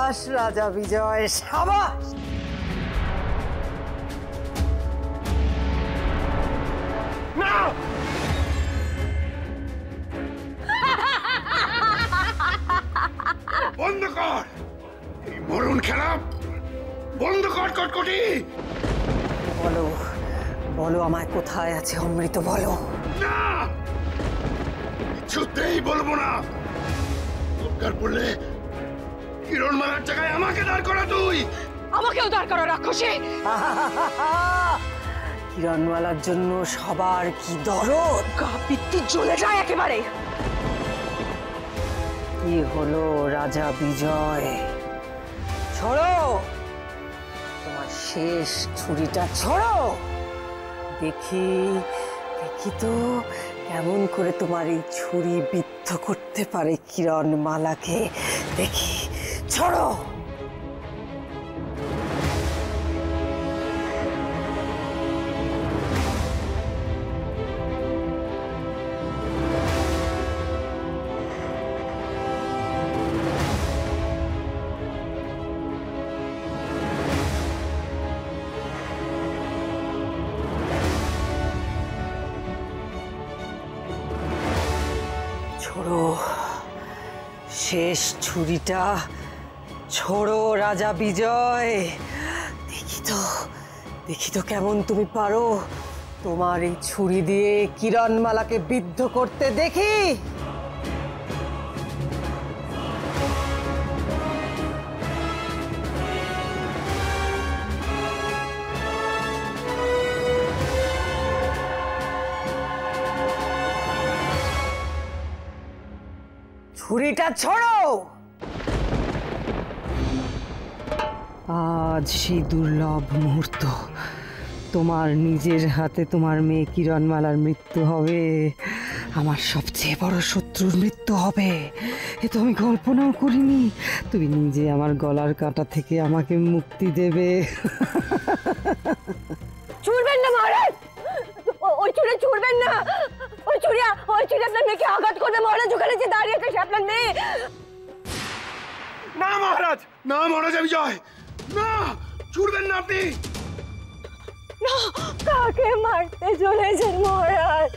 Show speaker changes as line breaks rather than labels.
সাবাস রাজা বিজয়, সাবাস।
না, বন্ধ কর এই মরণ খেলা, বন্ধ কর কটকটি।
বলো বলো আমায় কোথায় আছে অমৃত, বলো।
না, কিছুতেই বলবো না। দরকার পড়লে কিরণমালার জায়গায় আমাকে দাঁড় করা তুই।
আমাকেও দাঁড় করা রাক্ষসী।
কিরণমালার জন্য সবার কি দরদ,
গা পিত্তি জ্বলে যায় একেবারে।
কি হলো রাজা বিজয়, ছড়ো তোমার শেষ ছুরিটা, ছড়ো। দেখি দেখি তো কেমন করে তোমার এই ছুরি বিদ্ধ করতে পারে কিরণমালাকে, দেখি, ছড়ো। ছোড়ো শেষ ছুরিটা, ছোড়ো রাজা বিজয়। দেখি তো কেমন তুমি পারো তোমার এই ছুরি দিয়ে কিরণমালাকে বিদ্ধ করতে, দেখি। ছুরিটা ছড়ো। আজ সেই দুর্লভ মুহূর্ত, তোমার নিজের হাতে তোমার মেয়ে কিরণমালার মৃত্যু হবে, আমার সবচেয়ে বড় শত্রুর মৃত্যু হবে। এ তো আমি কল্পনাও করিনি। তুমি নিজে আমার গলার কাঁটা থেকে আমাকে মুক্তি দেবে।
ছুড়বেন না মহারাজ, ওই ছুরি ছুড়বেন না। ওই ছুরি আপনার মেয়েকে আঘাত করবে মহারাজ। ওখানে যে দাঁড়িয়ে আছে সে আপনার মেয়ে।
না মহারাজ, না মহারাজা বিজয়, না, ছুড়বেন না আপনি।
কাকে মারতে চলেছেন মহারাজ?